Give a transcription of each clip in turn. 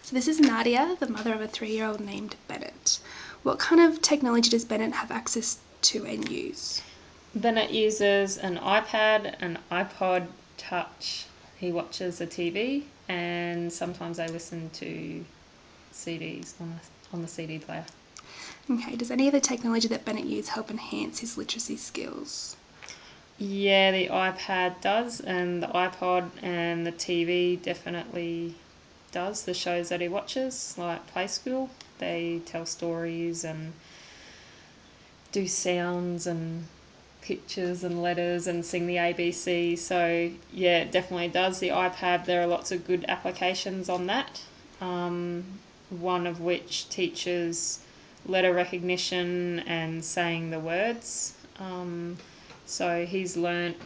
So this is Nadia, the mother of a 3-year-old named Bennett. What kind of technology does Bennett have access to and use? Bennett uses an iPad, an iPod Touch. He watches a TV, and sometimes they listen to CDs on the CD player. Okay, does any of the technology that Bennett uses help enhance his literacy skills? Yeah, the iPad does, and the iPod and the TV definitely does. The shows that he watches, like Play School, they tell stories and do sounds and pictures and letters and sing the ABC. So yeah, it definitely does. The iPad, there are lots of good applications on that. One of which teaches letter recognition and saying the words. So he's learnt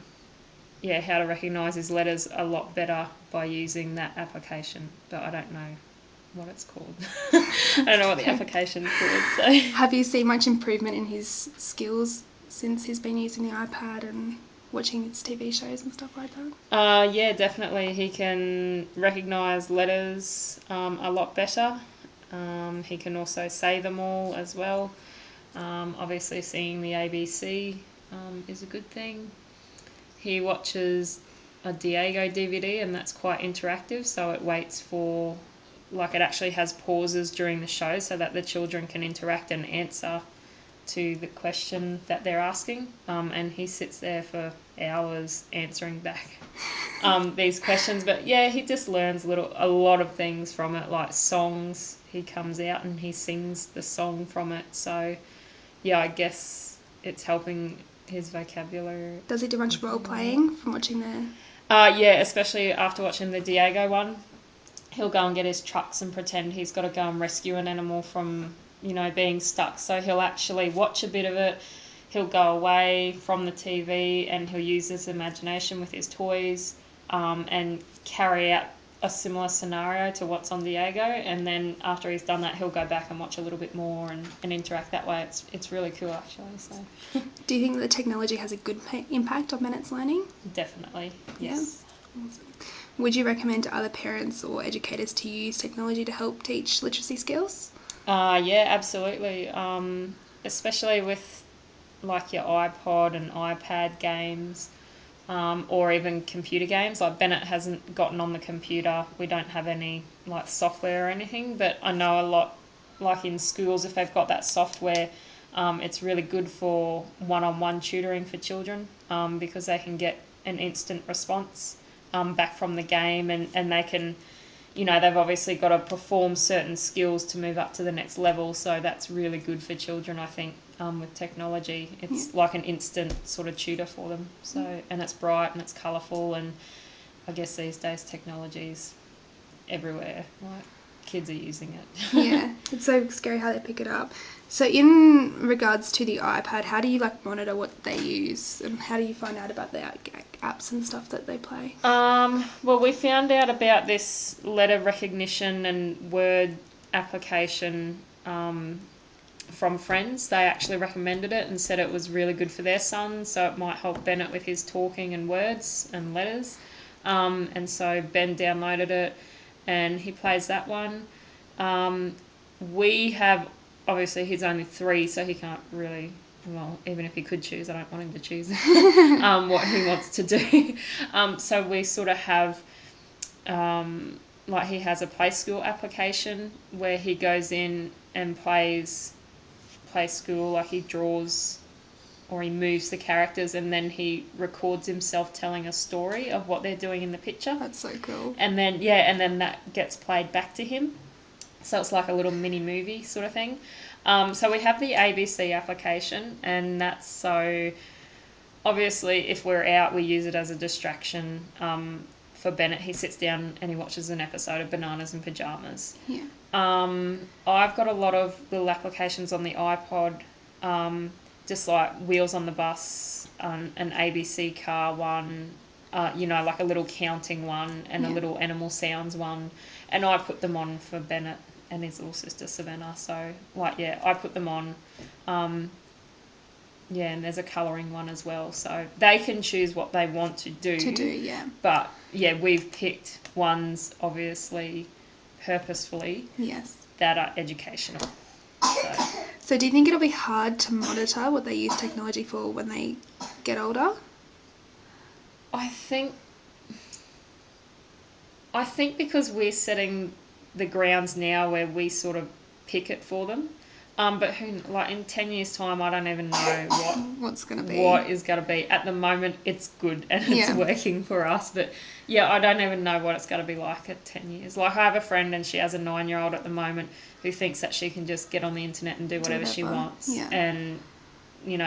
how to recognise his letters a lot better by using that application, but I don't know what it's called. I don't know what the application's called. So Have you seen much improvement in his skills since he's been using the iPad and watching his TV shows and stuff like that? Yeah, definitely. He can recognise letters a lot better. He can also say them all as well. Obviously, seeing the ABC is a good thing. He watches a Diego DVD, and that's quite interactive, so it waits for, like, it actually has pauses during the show so that the children can interact and answer to the question that they're asking, and he sits there for hours answering back these questions. But yeah, he just learns a lot of things from it, like songs. He comes out and he sings the song from it. So yeah, I guess it's helping his vocabulary. Does he do much role playing from watching the? Yeah, especially after watching the Diego one, he'll go and get his trucks and pretend he's got to go and rescue an animal from, being stuck. So he'll actually watch a bit of it. He'll go away from the TV and he'll use his imagination with his toys, and carry out a similar scenario to what's on Diego. And then after he's done that, he'll go back and watch a little bit more and interact that way. It's really cool, actually. So Do you think that the technology has a good impact on Bennett's learning? definitely, yes. Yeah. Awesome. Would you recommend to other parents or educators to use technology to help teach literacy skills? Yeah, absolutely. Especially with, like, your iPod and iPad games, or even computer games. Like, Bennett hasn't gotten on the computer. We don't have any, like, software or anything, but I know a lot, like in schools, if they've got that software, it's really good for one-on-one tutoring for children, because they can get an instant response back from the game, and they can, they've obviously got to perform certain skills to move up to the next level. So that's really good for children, I think, with technology. It's like an instant sort of tutor for them. So, and it's bright and it's colourful, and I guess these days technology's everywhere. Like, kids are using it. Yeah, it's so scary how they pick it up. So in regards to the iPad, how do you monitor what they use, and how do you find out about the apps and stuff that they play? Well, we found out about this letter recognition and word application from friends. They actually recommended it and said it was really good for their son, so it might help Bennett with his talking and words and letters. And so Ben downloaded it and he plays that one. We have, obviously he's only 3, so he can't really, well, even if he could choose, I don't want him to choose what he wants to do. So we sort of have, like, he has a Play School application where he goes in and plays Play School, like he draws or he moves the characters, and then he records himself telling a story of what they're doing in the picture. That's so cool. And then that gets played back to him. So it's like a little mini movie sort of thing. So we have the ABC application, and that's so obviously if we're out, we use it as a distraction. For Bennett, he sits down and he watches an episode of Bananas in Pajamas. Yeah. I've got a lot of little applications on the iPod, just like Wheels on the Bus, an ABC car one, like a little counting one and a little animal sounds one. And I put them on for Bennett and his little sister Savannah. So, I put them on. And there's a colouring one as well. So they can choose what they want to do. To do, yeah. But, yeah, we've picked ones, obviously, purposefully Yes. that are educational. So So do you think it'll be hard to monitor what they use technology for when they get older? I think because we're setting the grounds now where we sort of pick it for them. But like in 10 years' time, I don't even know What's going to be? what is going to be. At the moment, it's good and it's Yeah. working for us. But yeah, I don't even know what it's going to be like at 10 years. Like I have a friend and she has a 9-year-old at the moment who thinks that she can just get on the internet and do whatever she wants. Yeah. And,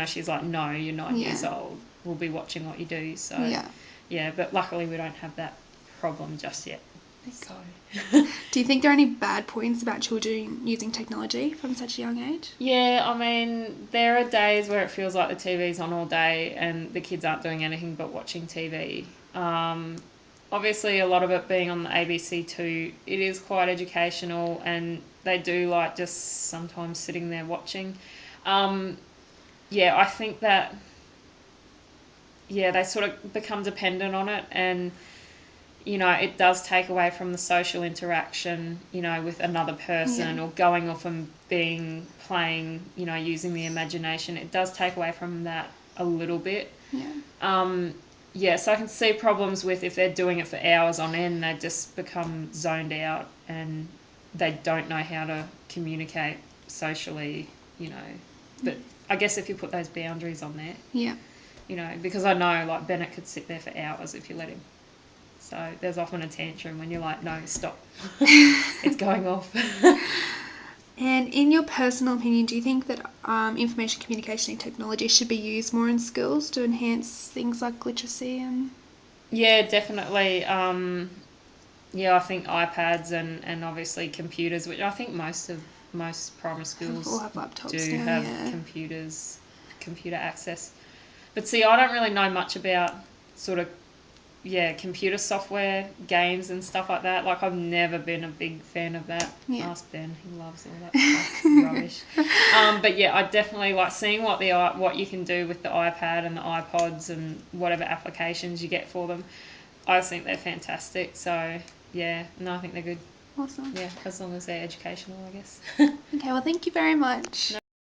she's like, no, you're 9 years Yeah. old. We'll be watching what you do. So Yeah. yeah, but luckily we don't have that problem just yet. So Do you think there are any bad points about children using technology from such a young age? yeah, I mean, there are days where it feels like the TV's on all day and the kids aren't doing anything but watching TV. Obviously, a lot of it being on the ABC2, it is quite educational and they do like just sometimes sitting there watching. Yeah, I think that, yeah, they sort of become dependent on it and it does take away from the social interaction, with another person Yeah. or going off and playing, using the imagination. It does take away from that a little bit. Yeah. Yeah, so I can see problems with if they're doing it for hours on end, they just become zoned out and they don't know how to communicate socially, But I guess if you put those boundaries on there, Yeah. because I know like Bennett could sit there for hours if you let him. So there's often a tantrum when you're like, no, stop. It's going off. And in your personal opinion, do you think that information communication and technology should be used more in schools to enhance things like literacy and Yeah, definitely. Yeah, I think iPads and obviously computers, which I think most primary all schools have laptops do now? have Yeah. computer access. But see, I don't really know much about sort of computer software, games and stuff like that. Like I've never been a big fan of that. Yeah. Ask Ben, he loves all that stuff. Rubbish. But yeah, I definitely like seeing what you can do with the iPad and the iPods and whatever applications you get for them. I think they're fantastic. So yeah, no, I think they're good. Awesome. Yeah, as long as they're educational, I guess. Okay, well, thank you very much. No